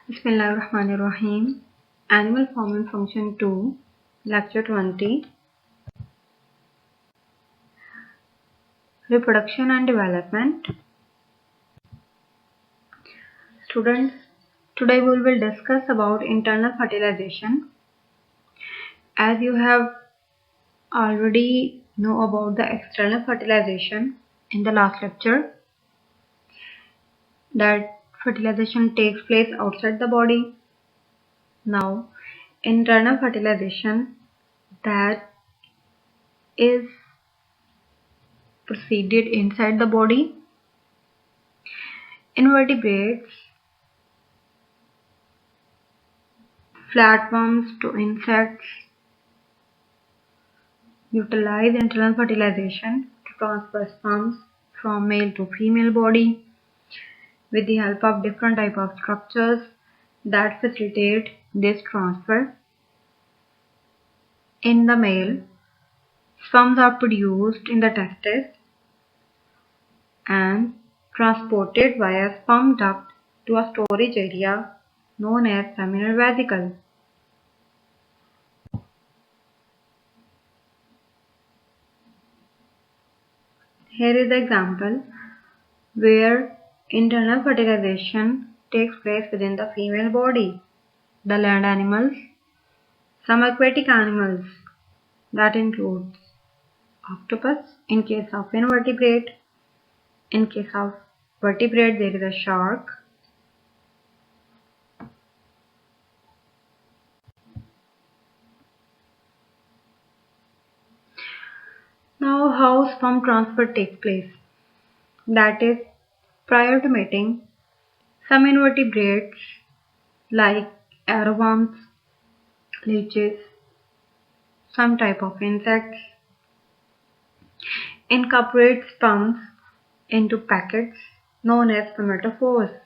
Bismillahirrahmanirrahim. Animal Form and Function 2, Lecture 20. Reproduction and Development. Students, today we will discuss about internal fertilization. As you have already know about the external fertilization in the last lecture, that fertilization takes place outside the body. Now, internal fertilization, that is proceeded inside the body. Invertebrates, flatworms to insects utilize internal fertilization to transfer sperms from male to female body with the help of different type of structures that facilitate this transfer. In the male, sperms are produced in the testes and transported via sperm duct to a storage area known as seminal vesicle. Here is the example where internal fertilization takes place within the female body. The land animals, some aquatic animals, that includes octopus in case of invertebrate. In case of vertebrate, there is a shark. Now, how sperm transfer takes place? That is, prior to mating, some invertebrates like arrowworms, leeches, some type of insects incorporate sperms into packets known as spermatophores.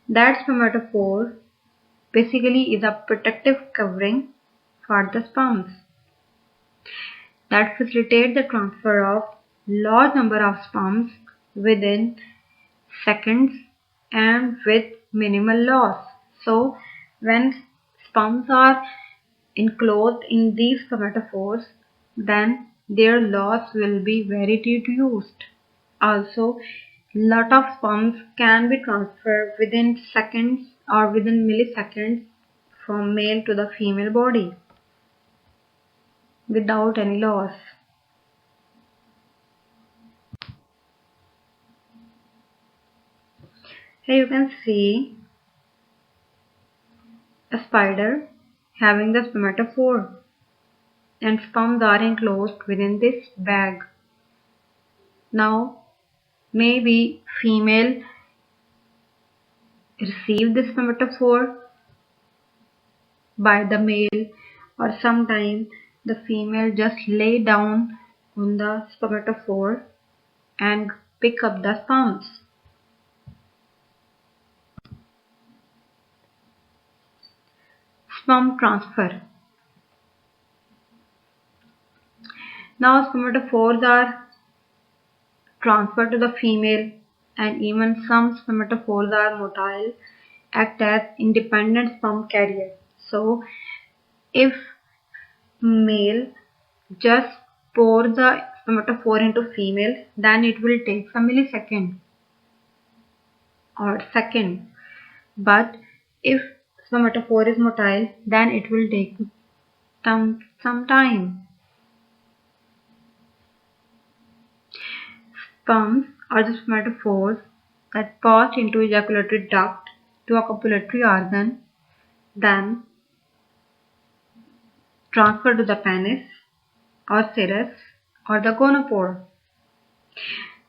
That spermatophore basically is a protective covering for the sperms that facilitate the transfer of large number of sperms within seconds and with minimal loss. So when sperms are enclosed in these spermatophores, then their loss will be very reduced. Also, lot of sperms can be transferred within seconds or within milliseconds from male to the female body without any loss. Here you can see a spider having the spermatophore and sperms are enclosed within this bag. Now, maybe female receive this spermatophore by the male, or sometimes the female just lay down on the spermatophore and pick up the sperms. Sperm transfer. Now spermatophores are transferred to the female, and even some spermatophores are motile, act as independent sperm carriers. So if male just pour the spermatophore into female, then it will take some millisecond or second. But if spermatophore is motile, then it will take some time. Sperms are the spermatophores that pass into ejaculatory duct to a copulatory organ, then transfer to the penis or serous or the gonopore.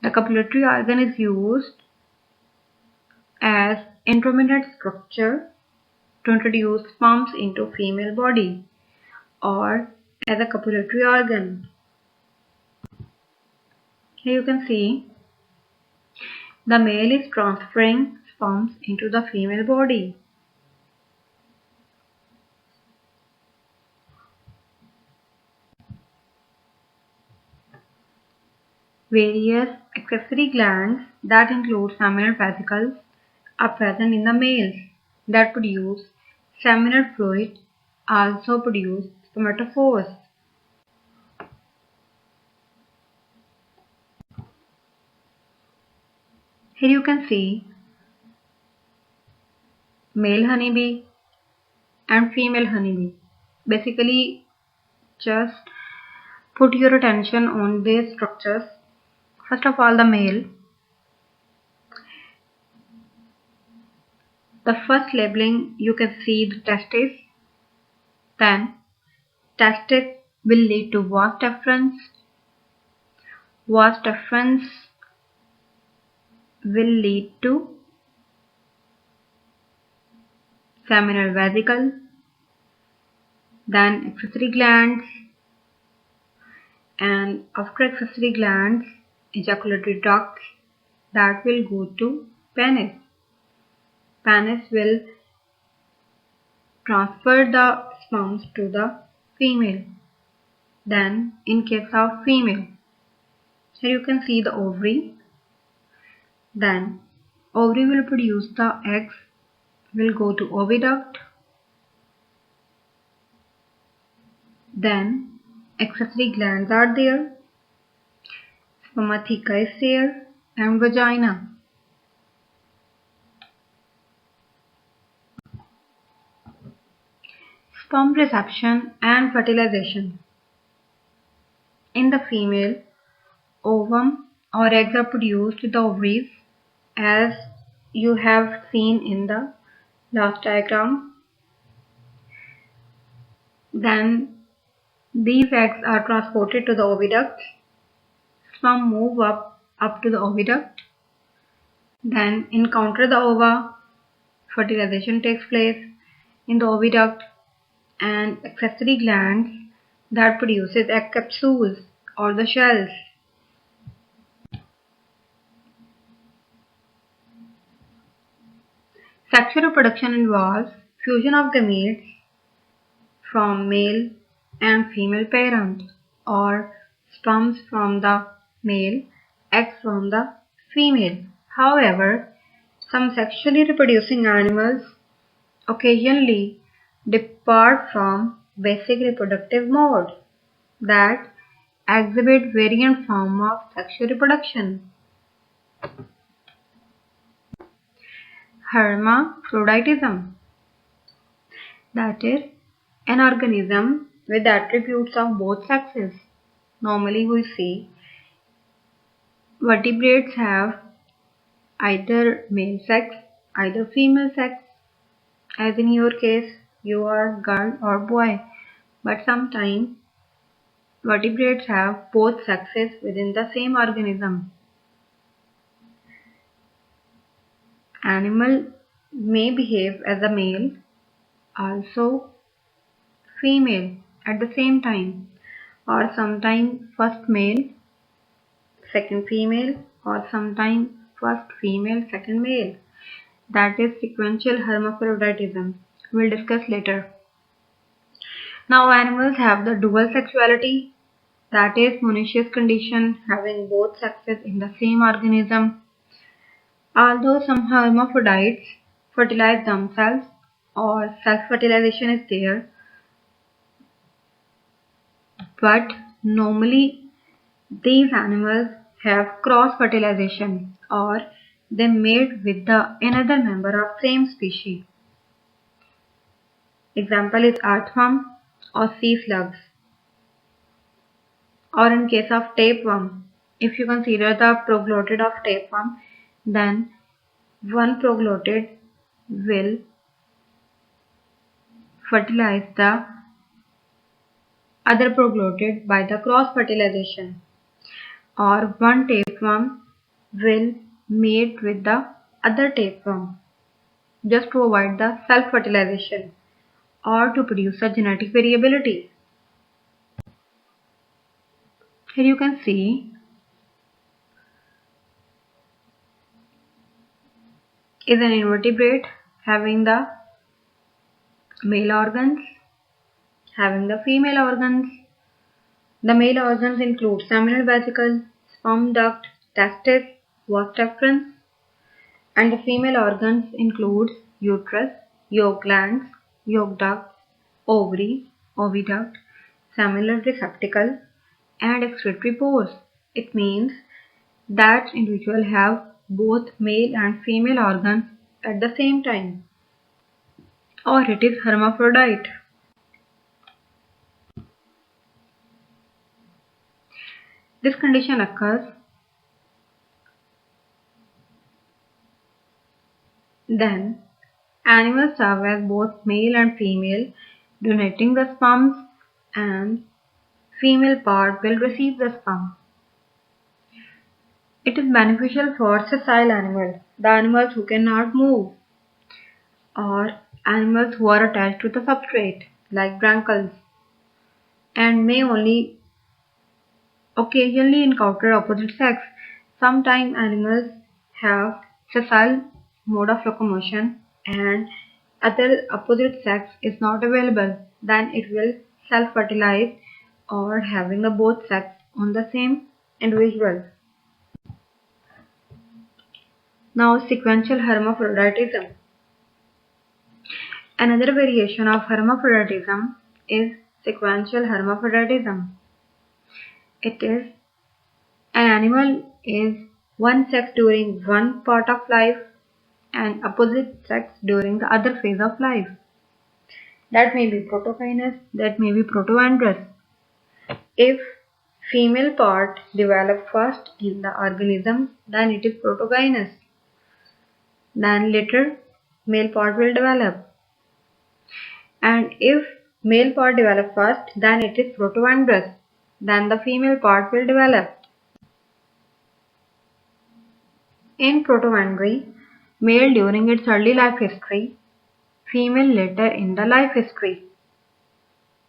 The copulatory organ is used as introminate structure to introduce sperms into female body or as a copulatory organ. Here you can see the male is transferring sperms into the female body. Various accessory glands that include seminal vesicles are present in the males that produce seminal fluid, also produce spermatophores. Here you can see male honeybee and female honeybee. Basically, just put your attention on these structures. First of all, the male. The first labeling, you can see the testes. Then testes will lead to vas deferens. Vas deferens will lead to seminal vesicle, then accessory glands, and after accessory glands, ejaculatory ducts that will go to penis. Penis will transfer the sperms to the female. Then in case of female, here you can see the ovary. Then ovary will produce the eggs, will go to oviduct. Then accessory glands are there, spermatheca is there, and vagina. Sperm reception and fertilization. In the female, ovum or eggs are produced with the ovaries, as you have seen in the last diagram. Then these eggs are transported to the oviduct. Sperm move up to the oviduct, then encounter the ova. Fertilization takes place in the oviduct, and accessory glands that produces egg capsules or the shells. Sexual reproduction involves fusion of gametes from male and female parent, or sperms from the male, eggs from the female. However, some sexually reproducing animals occasionally depart from basic reproductive mode that exhibit variant form of sexual reproduction. Hermaphroditism, that is, an organism with attributes of both sexes. Normally we see vertebrates have either male sex, either female sex, as in your case you are girl or boy, but sometimes vertebrates have both sexes within the same organism. Animal may behave as a male, also female at the same time, or sometimes first male, second female, or sometimes first female, second male. That is sequential hermaphroditism. We'll discuss later. Now animals have the dual sexuality, that is monoecious condition, having both sexes in the same organism. Although some hermaphrodites fertilize themselves or self-fertilization is there, but normally these animals have cross-fertilization, or they mate with the another member of same species. Example is earthworm or sea slugs. Or in case of tapeworm, if you consider the proglotid of tapeworm, then one proglotid will fertilize the other proglotid by the cross fertilization, or one tapeworm will mate with the other tapeworm just to avoid the self fertilization or to produce a genetic variability. Here you can see is an invertebrate having the male organs, having the female organs. The male organs include seminal vesicle, sperm duct, testis, vas deferens. And the female organs includes uterus, yolk glands, yolk ducts, ovaries, oviduct, seminal receptacle, and excretory pores. It means that individuals have both male and female organs at the same time, or it is hermaphrodite. This condition occurs then animals serve as both male and female, donating the sperms, and female part will receive the sperm. It is beneficial for sessile animals, the animals who cannot move, or animals who are attached to the substrate, like branchials, and may only occasionally encounter opposite sex. Sometimes animals have sessile mode of locomotion and other opposite sex is not available, then it will self-fertilize or having the both sex on the same individual. Now sequential hermaphroditism. Another variation of hermaphroditism is sequential hermaphroditism. It is an animal is one sex during one part of life and opposite sex during the other phase of life. That may be protogynous, that may be protoandrous. If female part develops first in the organism, then it is protogynous. Then later male part will develop. And if male part develops first, then it is protoandrous. Then the female part will develop. In protoandry, male during its early life history, female later in the life history.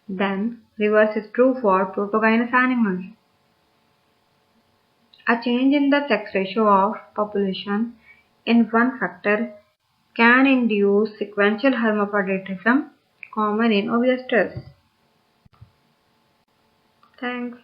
Then reverse is true for protogynous animals. A change in the sex ratio of population in one factor can induce sequential hermaphroditism common in oviesters. Thanks.